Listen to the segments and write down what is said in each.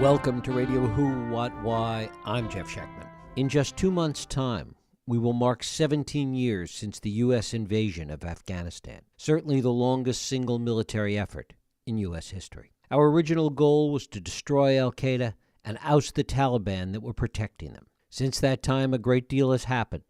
Welcome to Radio Who, What, Why. I'm Jeff Schechtman. In just 2 months' time, we will mark 17 years since the U.S. invasion of Afghanistan, certainly the longest single military effort in U.S. history. Our original goal was to destroy al-Qaeda and oust the Taliban that were protecting them. Since that time, a great deal has happened,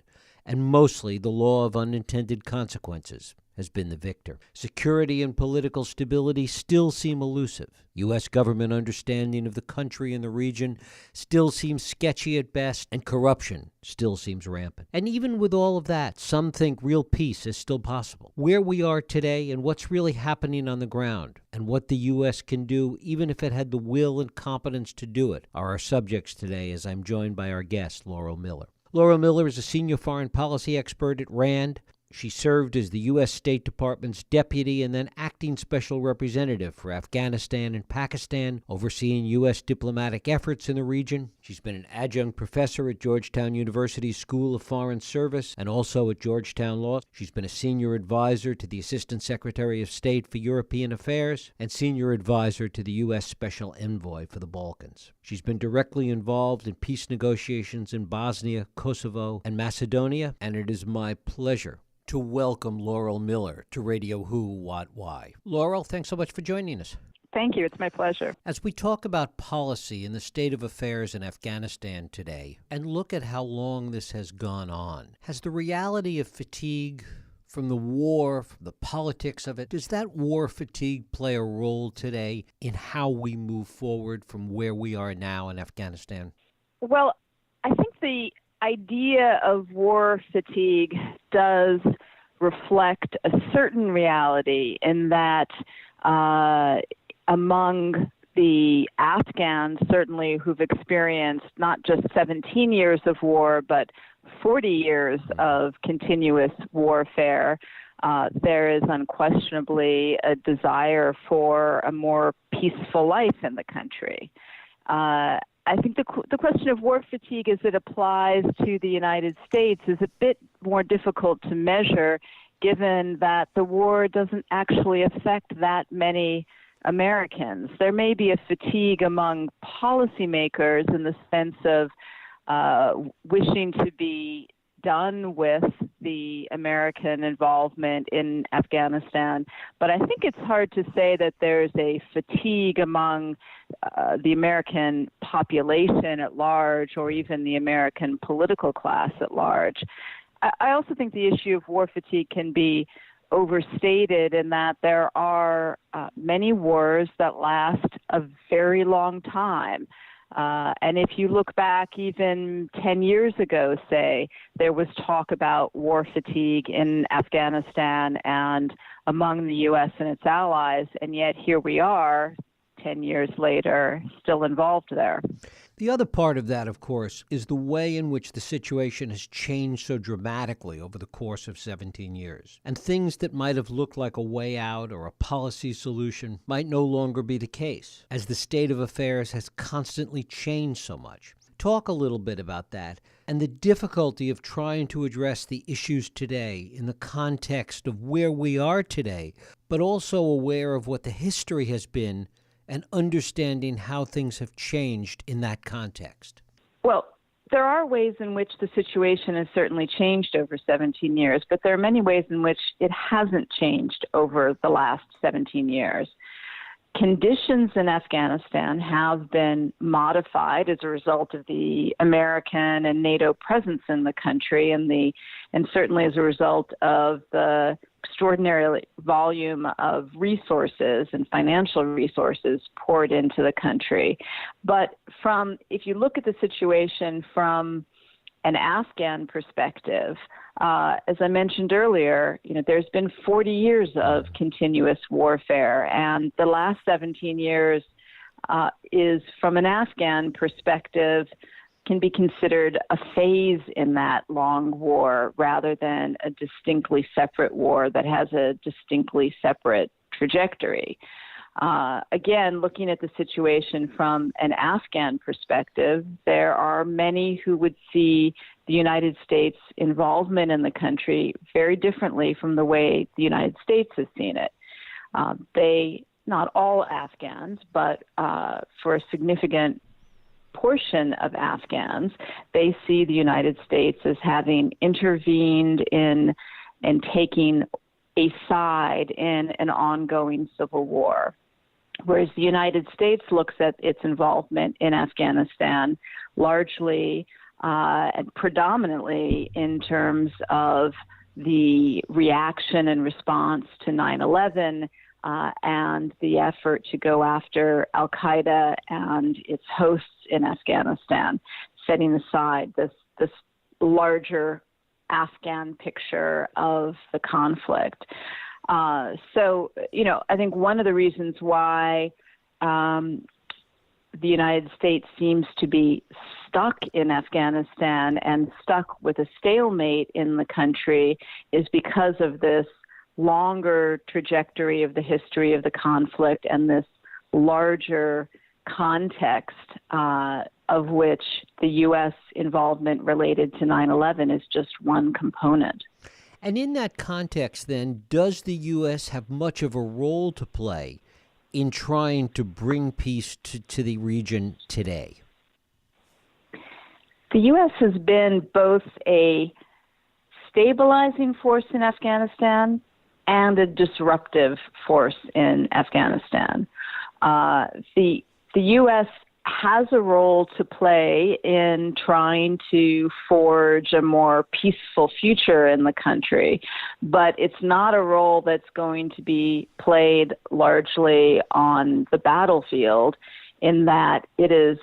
and mostly the law of unintended consequences has been the victor. Security and political stability still seem elusive. U.S. government understanding of the country and the region still seems sketchy at best, and corruption still seems rampant. And even with all of that, some think real peace is still possible. Where we are today and what's really happening on the ground, and what the U.S. can do, even if it had the will and competence to do it, are our subjects today as I'm joined by our guest, Laurel Miller. Laurel Miller is a senior foreign policy expert at RAND. She served as the U.S. State Department's deputy and then acting special representative for Afghanistan and Pakistan, overseeing U.S. diplomatic efforts in the region. She's been an adjunct professor at Georgetown University's School of Foreign Service and also at Georgetown Law. She's been a senior advisor to the Assistant Secretary of State for European Affairs and senior advisor to the U.S. Special Envoy for the Balkans. She's been directly involved in peace negotiations in Bosnia, Kosovo, and Macedonia, and it is my pleasure to welcome Laurel Miller to Radio Who, What, Why. Laurel, thanks so much for joining us. Thank you. It's my pleasure. As we talk about policy and the state of affairs in Afghanistan today, and look at how long this has gone on, has the reality of fatigue from the war, from the politics of it, does that war fatigue play a role today in how we move forward from where we are now in Afghanistan? Well, I think the idea of war fatigue does reflect a certain reality in that among the Afghans, certainly who've experienced not just 17 years of war, but 40 years of continuous warfare, there is unquestionably a desire for a more peaceful life in the country. I think the question of war fatigue as it applies to the United States is a bit more difficult to measure, given that the war doesn't actually affect that many Americans. There may be a fatigue among policymakers in the sense of wishing to be done with the American involvement in Afghanistan. But I think it's hard to say that there's a fatigue among the American population at large or even the American political class at large. I also think the issue of war fatigue can be overstated in that there are many wars that last a very long time. And if you look back even 10 years ago, say, there was talk about war fatigue in Afghanistan and among the U.S. and its allies, and yet here we are, 10 years later, still involved there. The other part of that, of course, is the way in which the situation has changed so dramatically over the course of 17 years. And things that might have looked like a way out or a policy solution might no longer be the case, as the state of affairs has constantly changed so much. Talk a little bit about that and the difficulty of trying to address the issues today in the context of where we are today, but also aware of what the history has been and understanding how things have changed in that context. Well, there are ways in which the situation has certainly changed over 17 years, but there are many ways in which it hasn't changed over the last 17 years. Conditions in Afghanistan have been modified as a result of the American and NATO presence in the country and certainly as a result of the extraordinary volume of resources and financial resources poured into the country. But if you look at the situation from an Afghan perspective, as I mentioned earlier, there's been 40 years of continuous warfare, and the last 17 years is, from an Afghan perspective, can be considered a phase in that long war rather than a distinctly separate war that has a distinctly separate trajectory. Again, looking at the situation from an Afghan perspective, there are many who would see the United States' involvement in the country very differently from the way the United States has seen it. Not all Afghans, but for a significant portion of Afghans, they see the United States as having intervened in and taking a side in an ongoing civil war. Whereas the United States looks at its involvement in Afghanistan largely and predominantly in terms of the reaction and response to 9/11 and the effort to go after al-Qaeda and its hosts in Afghanistan, setting aside this larger Afghan picture of the conflict. So, I think one of the reasons why the United States seems to be stuck in Afghanistan and stuck with a stalemate in the country is because of this longer trajectory of the history of the conflict and this larger context of which the U.S. involvement related to 9/11 is just one component. And in that context, then, does the U.S. have much of a role to play in trying to bring peace to the region today? The U.S. has been both a stabilizing force in Afghanistan and a disruptive force in Afghanistan. The U.S. has a role to play in trying to forge a more peaceful future in the country, but it's not a role that's going to be played largely on the battlefield, in that it is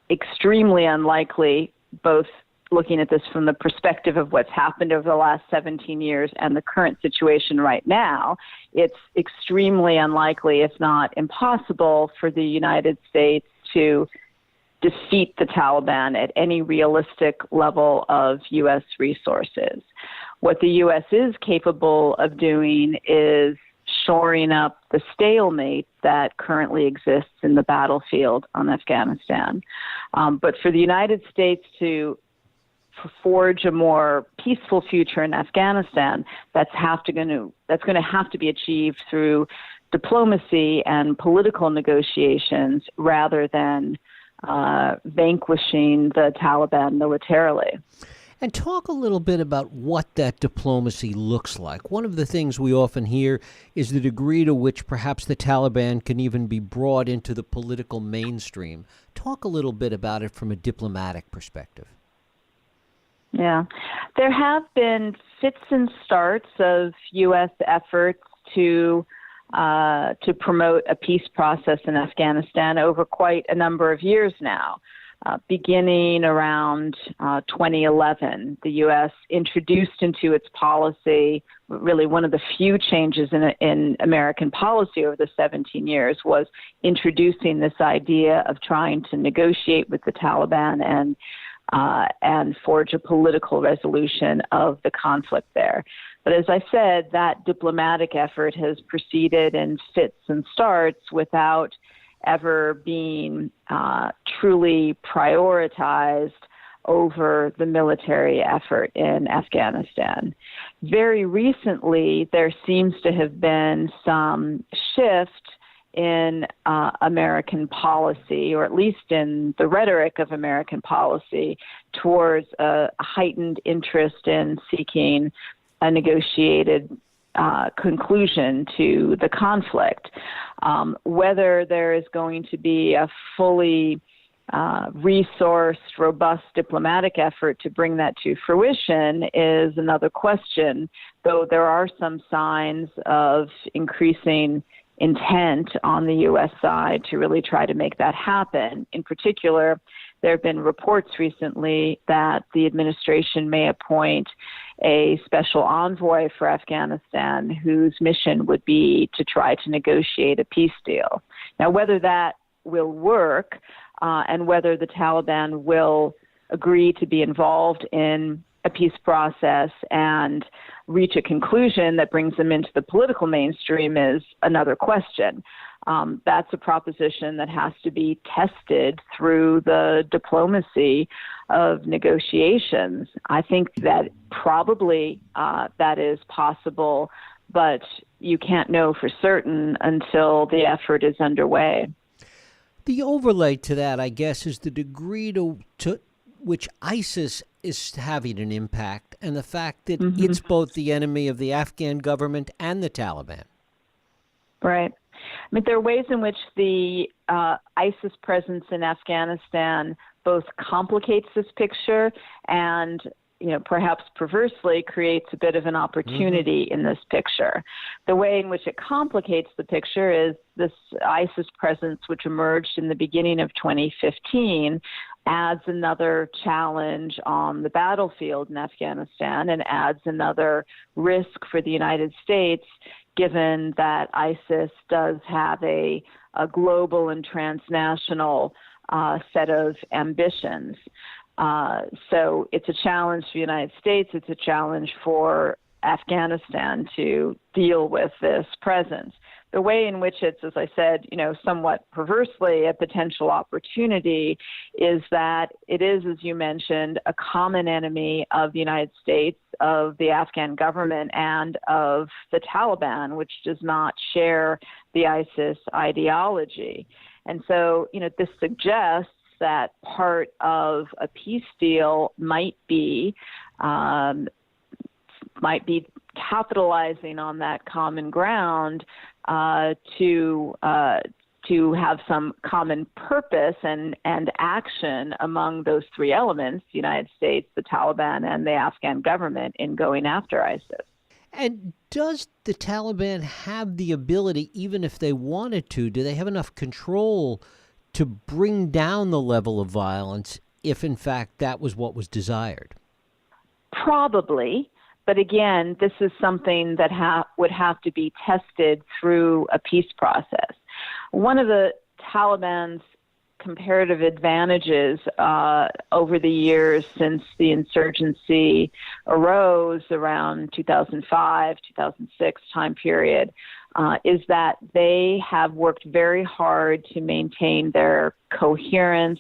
extremely unlikely, both looking at this from the perspective of what's happened over the last 17 years and the current situation right now, it's extremely unlikely, if not impossible, for the United States to defeat the Taliban at any realistic level of U.S. resources. What the U.S. is capable of doing is shoring up the stalemate that currently exists in the battlefield on Afghanistan. But for the United States to forge a more peaceful future in Afghanistan, that's going to have to be achieved through diplomacy and political negotiations rather than vanquishing the Taliban militarily. And talk a little bit about what that diplomacy looks like. One of the things we often hear is the degree to which perhaps the Taliban can even be brought into the political mainstream. Talk a little bit about it from a diplomatic perspective. Yeah. There have been fits and starts of U.S. efforts to promote a peace process in Afghanistan over quite a number of years now. Beginning around 2011, the U.S. introduced into its policy, really one of the few changes in American policy over the 17 years was introducing this idea of trying to negotiate with the Taliban and forge a political resolution of the conflict there. But as I said, that diplomatic effort has proceeded in fits and starts without ever being truly prioritized over the military effort in Afghanistan. Very recently, there seems to have been some shift in American policy, or at least in the rhetoric of American policy, towards a heightened interest in seeking a negotiated conclusion to the conflict. Whether there is going to be a fully resourced, robust diplomatic effort to bring that to fruition is another question, though there are some signs of increasing intent on the U.S. side to really try to make that happen. In particular, there have been reports recently that the administration may appoint a special envoy for Afghanistan whose mission would be to try to negotiate a peace deal. Now, whether that will work and whether the Taliban will agree to be involved in a peace process and reach a conclusion that brings them into the political mainstream is another question. That's a proposition that has to be tested through the diplomacy of negotiations. I think that probably that is possible, but you can't know for certain until the effort is underway. The overlay to that, I guess, is the degree to which ISIS is having an impact and the fact that it's both the enemy of the Afghan government and the Taliban. Right. I mean, there are ways in which the ISIS presence in Afghanistan both complicates this picture and, perhaps perversely creates a bit of an opportunity in this picture. The way in which it complicates the picture is this ISIS presence, which emerged in the beginning of 2015, adds another challenge on the battlefield in Afghanistan and adds another risk for the United States, given that ISIS does have a global and transnational set of ambitions. So it's a challenge for the United States. It's a challenge for Afghanistan to deal with this presence. The way in which it's, as I said, somewhat perversely a potential opportunity is that it is, as you mentioned, a common enemy of the United States, of the Afghan government, and of the Taliban, which does not share the ISIS ideology. And so, this suggests that part of a peace deal might be capitalizing on that common ground to have some common purpose and action among those three elements: the United States, the Taliban, and the Afghan government in going after ISIS. And does the Taliban have the ability, even if they wanted to, do they have enough control to bring down the level of violence if, in fact, that was what was desired? Probably. But again, this is something that would have to be tested through a peace process. One of the Taliban's comparative advantages over the years since the insurgency arose around 2005, 2006 time period is that they have worked very hard to maintain their coherence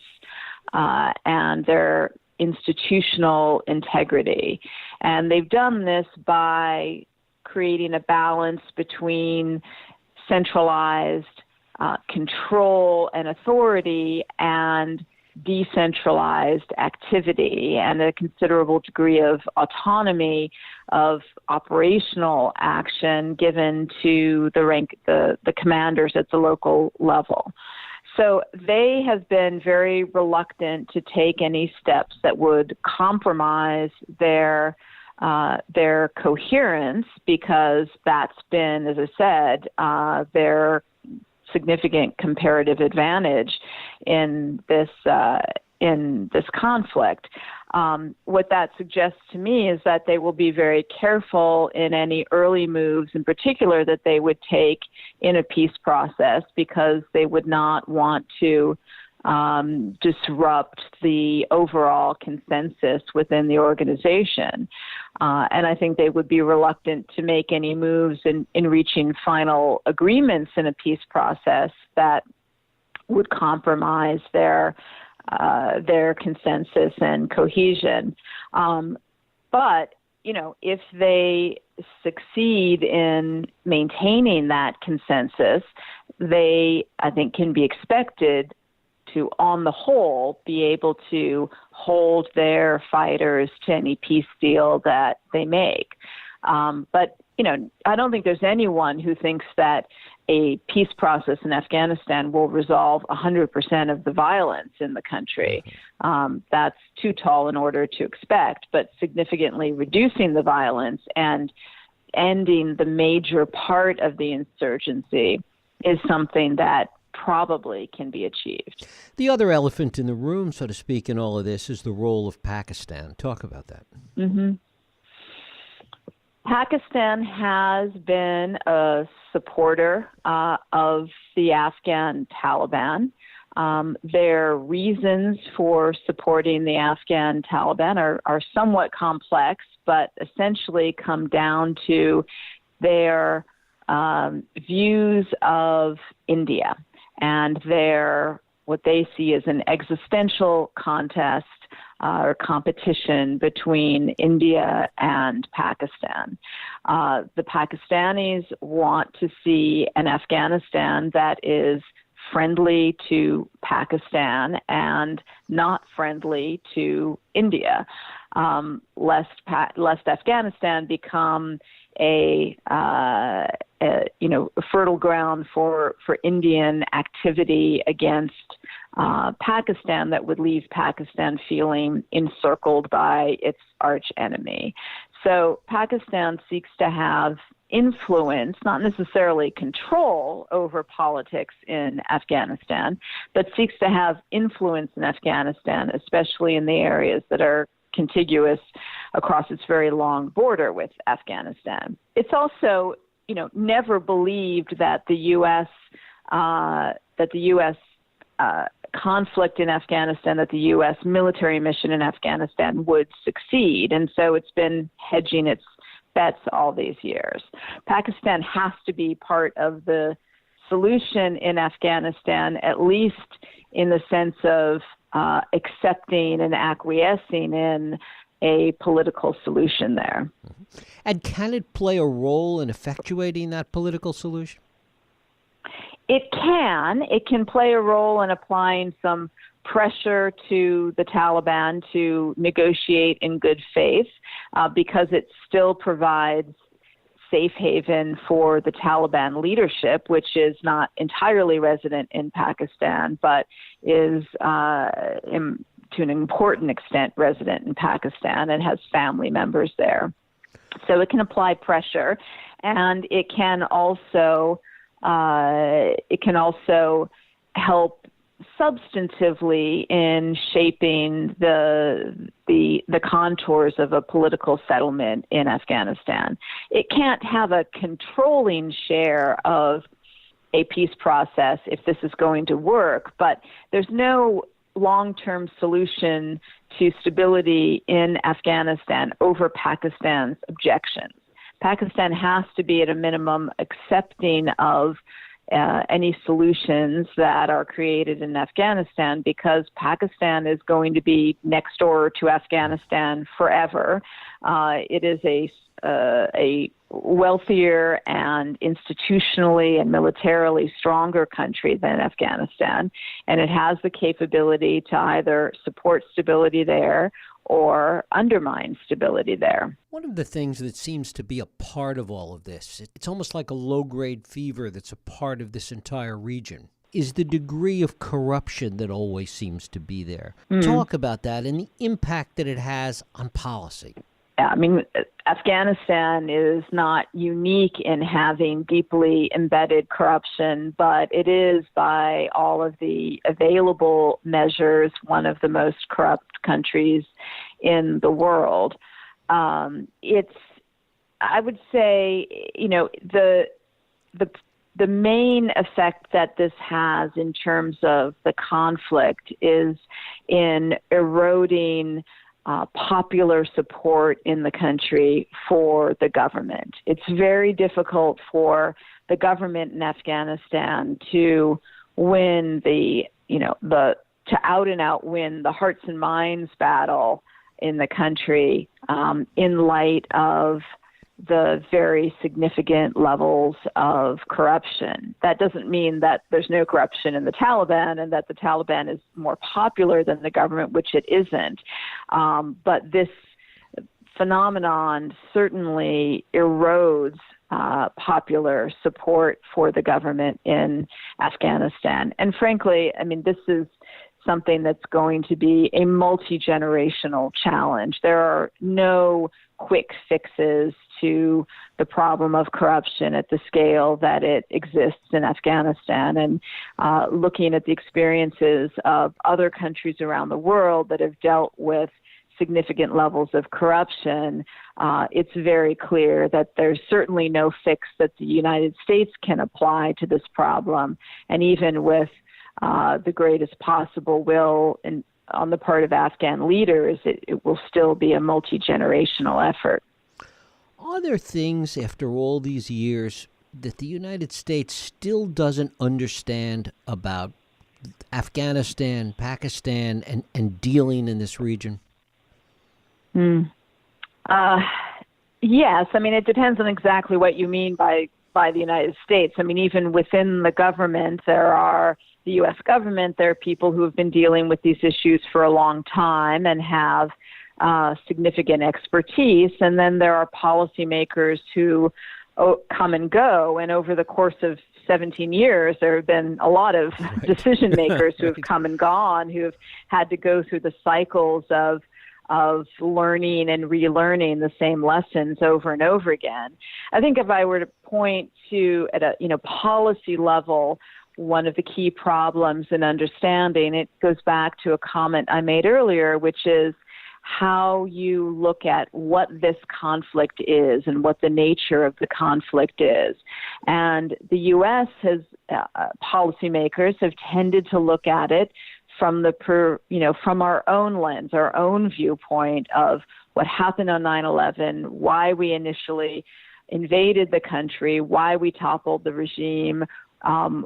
and their institutional integrity. And they've done this by creating a balance between centralized control and authority and decentralized activity and a considerable degree of autonomy of operational action given to the commanders at the local level. So they have been very reluctant to take any steps that would compromise their coherence, because that's been, as I said, their significant comparative advantage in this conflict. What that suggests to me is that they will be very careful in any early moves, in particular, that they would take in a peace process, because they would not want to disrupt the overall consensus within the organization. And I think they would be reluctant to make any moves in reaching final agreements in a peace process that would compromise their consensus and cohesion. But, if they succeed in maintaining that consensus, they, I think, can be expected to, on the whole, be able to hold their fighters to any peace deal that they make. But, I don't think there's anyone who thinks that a peace process in Afghanistan will resolve 100% of the violence in the country. That's too tall in order to expect, but significantly reducing the violence and ending the major part of the insurgency is something that probably can be achieved. The other elephant in the room, so to speak, in all of this is the role of Pakistan. Talk about that. Pakistan has been a supporter of the Afghan Taliban. Their reasons for supporting the Afghan Taliban are somewhat complex, but essentially come down to their views of India and what they see as an existential contest or competition between India and Pakistan. The Pakistanis want to see an Afghanistan that is friendly to Pakistan and not friendly to India, lest Afghanistan become a fertile ground for Indian activity against Pakistan that would leave Pakistan feeling encircled by its arch enemy. So Pakistan seeks to have influence, not necessarily control over politics in Afghanistan, but seeks to have influence in Afghanistan, especially in the areas that are contiguous across its very long border with Afghanistan. It's also, never believed that the U.S. Conflict in Afghanistan, that the U.S. military mission in Afghanistan would succeed, and so it's been hedging its bets all these years. Pakistan has to be part of the solution in Afghanistan, at least in the sense of accepting and acquiescing in a political solution there. And can it play a role in effectuating that political solution? It can. It can play a role in applying some pressure to the Taliban to negotiate in good faith, because it still provides safe haven for the Taliban leadership, which is not entirely resident in Pakistan, but is to an important extent resident in Pakistan and has family members there. So it can apply pressure, and it can also help substantively in shaping the contours of a political settlement in Afghanistan. It can't have a controlling share of a peace process if this is going to work, but there's no long-term solution to stability in Afghanistan over Pakistan's objections. Pakistan has to be at a minimum accepting of any solutions that are created in Afghanistan, because Pakistan is going to be next door to Afghanistan forever. It is a wealthier and institutionally and militarily stronger country than Afghanistan, and it has the capability to either support stability there or undermine stability there. One of the things that seems to be a part of all of this, it's almost like a low-grade fever that's a part of this entire region, is the degree of corruption that always seems to be there. Talk about that and the impact that it has on policy. Yeah, I mean, Afghanistan is not unique in having deeply embedded corruption, but it is, by all of the available measures, one of the most corrupt countries in the world. I would say, the main effect that this has in terms of the conflict is in eroding popular support in the country for the government. It's very difficult for the government in Afghanistan to win to out and out win the hearts and minds battle in the country, in light of the very significant levels of corruption. That doesn't mean that there's no corruption in the Taliban and that the Taliban is more popular than the government, which it isn't. But this phenomenon certainly erodes popular support for the government in Afghanistan. And frankly, I mean, this is something that's going to be a multi-generational challenge. There are no quick fixes to the problem of corruption at the scale that it exists in Afghanistan. And looking at the experiences of other countries around the world that have dealt with significant levels of corruption, it's very clear that there's certainly no fix that the United States can apply to this problem. And even with the greatest possible will on the part of Afghan leaders, it will still be a multi-generational effort. Are there things, after all these years, that the United States still doesn't understand about Afghanistan, Pakistan, and dealing in this region? Yes. I mean, it depends on exactly what you mean by by the United States. I mean, even within the government, the U.S. government, there are people who have been dealing with these issues for a long time and have significant expertise. And then there are policymakers who come and go. And over the course of 17 years, there have been a lot of decision makers who have come and gone, who have had to go through the cycles of learning and relearning the same lessons over and over again. I think if I were to point to at a policy level, one of the key problems in understanding, it goes back to a comment I made earlier, which is how you look at what this conflict is and what the nature of the conflict is. And the U.S. has, policymakers have tended to look at it from from our own lens, our own viewpoint of what happened on 9/11, why we initially invaded the country, why we toppled the regime,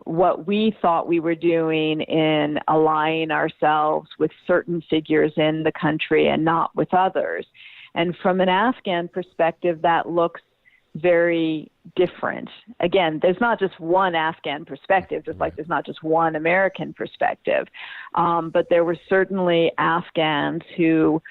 what we thought we were doing in aligning ourselves with certain figures in the country and not with others. And from an Afghan perspective, that looks very different. Again, there's not just one Afghan perspective, just like there's not just one American perspective. But there were certainly Afghans who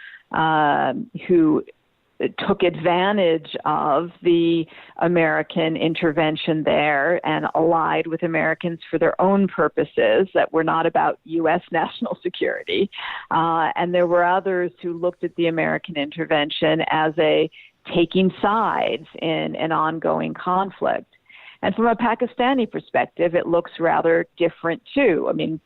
took advantage of the American intervention there and allied with Americans for their own purposes that were not about U.S. national security. And there were others who looked at the American intervention as taking sides in an ongoing conflict. And from a Pakistani perspective, it looks rather different too. I mean,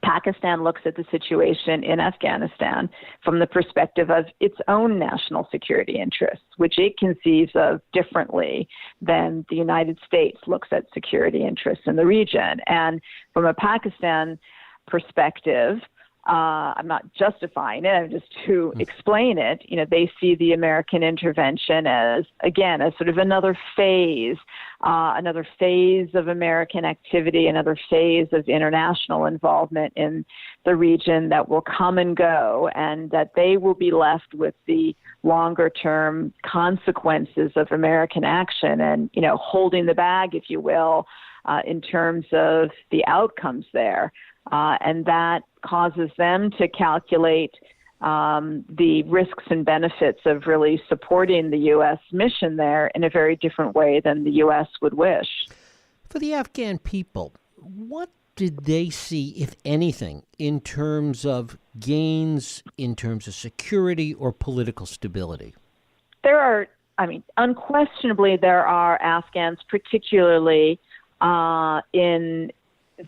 Pakistan looks at the situation in Afghanistan from the perspective of its own national security interests, which it conceives of differently than the United States looks at security interests in the region. And from a Pakistan perspective, I'm not justifying it, I'm just to explain it. They see the American intervention as, again, as sort of another phase of American activity, another phase of international involvement in the region that will come and go, and that they will be left with the longer-term consequences of American action and, holding the bag, if you will, in terms of the outcomes there. And that causes them to calculate the risks and benefits of really supporting the U.S. mission there in a very different way than the U.S. would wish. For the Afghan people, what did they see, if anything, in terms of gains, in terms of security or political stability? Unquestionably, there are Afghans, particularly in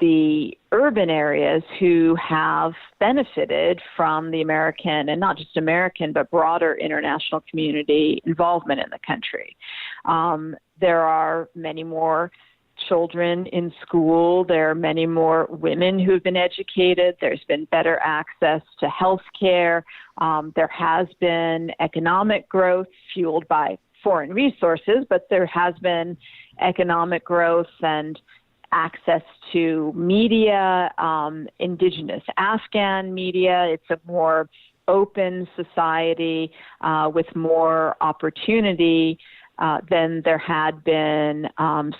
the urban areas, who have benefited from the American, and not just American, but broader international community involvement in the country. There are many more children in school. There are many more women who have been educated. There's been better access to health care. There has been economic growth fueled by foreign resources, but there has been economic growth and access to media, indigenous Afghan media. It's a more open society with more opportunity than there had been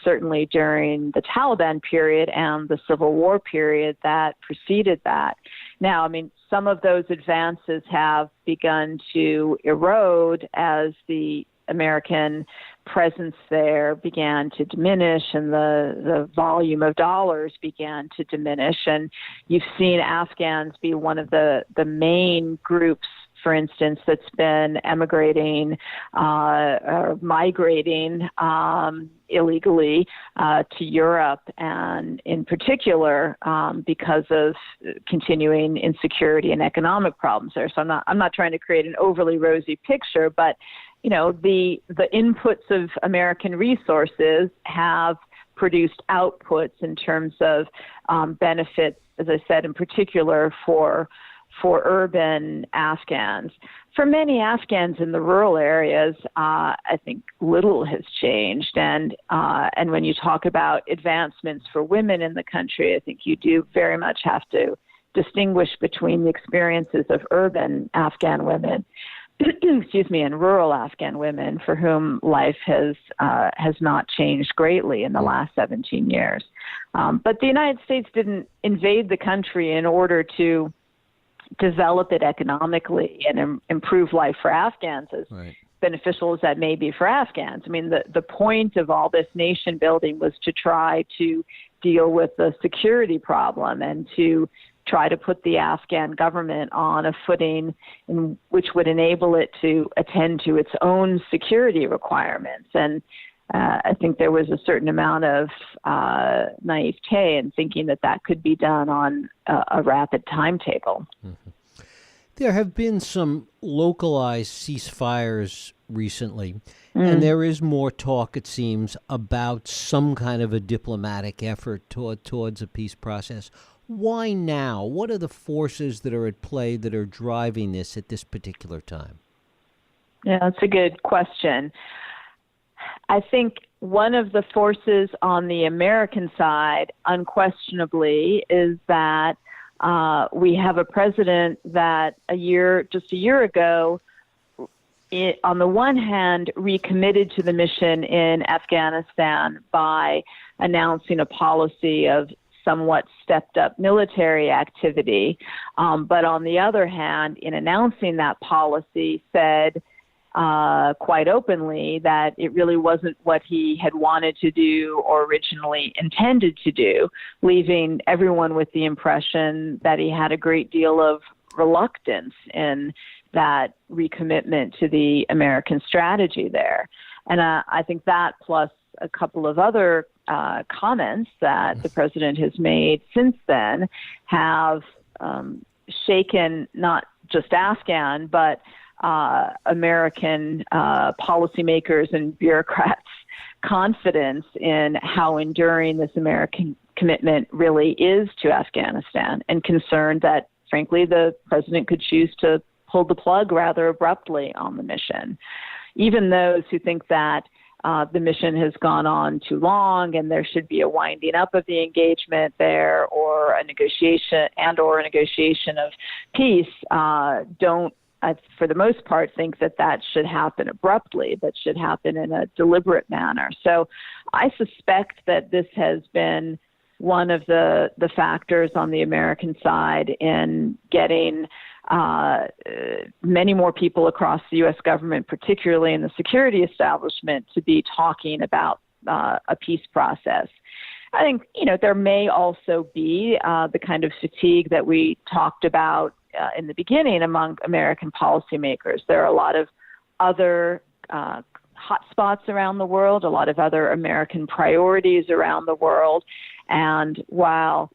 certainly during the Taliban period and the Civil War period that preceded that. Now, some of those advances have begun to erode as the American presence there began to diminish and the volume of dollars began to diminish. And you've seen Afghans be one of the main groups, for instance, that's been emigrating or migrating illegally to Europe, and in particular because of continuing insecurity and economic problems there. So I'm not trying to create an overly rosy picture, but the inputs of American resources have produced outputs in terms of benefits, as I said, in particular for urban Afghans. For many Afghans in the rural areas, I think little has changed. And when you talk about advancements for women in the country, I think you do very much have to distinguish between the experiences of urban Afghan women. excuse me, and rural Afghan women for whom life has not changed greatly in the last 17 years. But the United States didn't invade the country in order to develop it economically and improve life for Afghans, as Right. beneficial as that may be for Afghans. I mean, the point of all this nation building was to try to deal with the security problem and to try to put the Afghan government on a footing which would enable it to attend to its own security requirements. And I think there was a certain amount of naivete in thinking that could be done on a rapid timetable. Mm-hmm. There have been some localized ceasefires recently, and there is more talk, it seems, about some kind of a diplomatic effort towards a peace process. Why now? What are the forces that are at play that are driving this at this particular time? Yeah, that's a good question. I think one of the forces on the American side, unquestionably, is that we have a president that just a year ago, on the one hand, recommitted to the mission in Afghanistan by announcing a policy of somewhat stepped up military activity. But on the other hand, in announcing that policy, said quite openly that it really wasn't what he had wanted to do or originally intended to do, leaving everyone with the impression that he had a great deal of reluctance in that recommitment to the American strategy there. And I think that, plus a couple of other comments that the president has made since then, have shaken not just Afghan, but American policymakers and bureaucrats' confidence in how enduring this American commitment really is to Afghanistan, and concerned that, frankly, the president could choose to pull the plug rather abruptly on the mission. Even those who think that the mission has gone on too long and there should be a winding up of the engagement there, or a negotiation of peace, don't, for the most part, think that should happen abruptly, but should happen in a deliberate manner. So I suspect that this has been one of the factors on the American side in getting many more people across the U.S. government, particularly in the security establishment, to be talking about a peace process. I think, there may also be the kind of fatigue that we talked about in the beginning among American policymakers. There are a lot of other hotspots around the world, a lot of other American priorities around the world. And while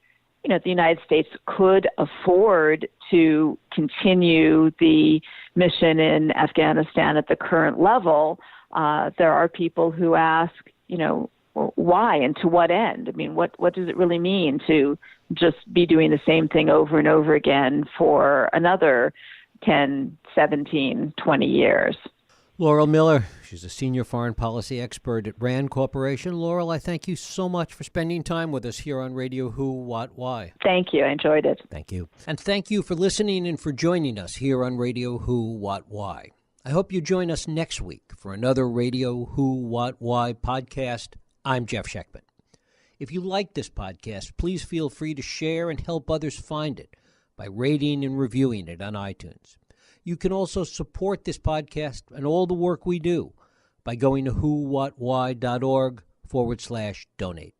the United States could afford to continue the mission in Afghanistan at the current level, there are people who ask, why and to what end? I mean, what does it really mean to just be doing the same thing over and over again for another 10, 17, 20 years? Laurel Miller, she's a senior foreign policy expert at RAND Corporation. Laurel, I thank you so much for spending time with us here on Radio Who, What, Why. Thank you. I enjoyed it. Thank you. And thank you for listening and for joining us here on Radio Who, What, Why. I hope you join us next week for another Radio Who, What, Why podcast. I'm Jeff Schechtman. If you like this podcast, please feel free to share and help others find it by rating and reviewing it on iTunes. You can also support this podcast and all the work we do by going to whowhatwhy.org/donate.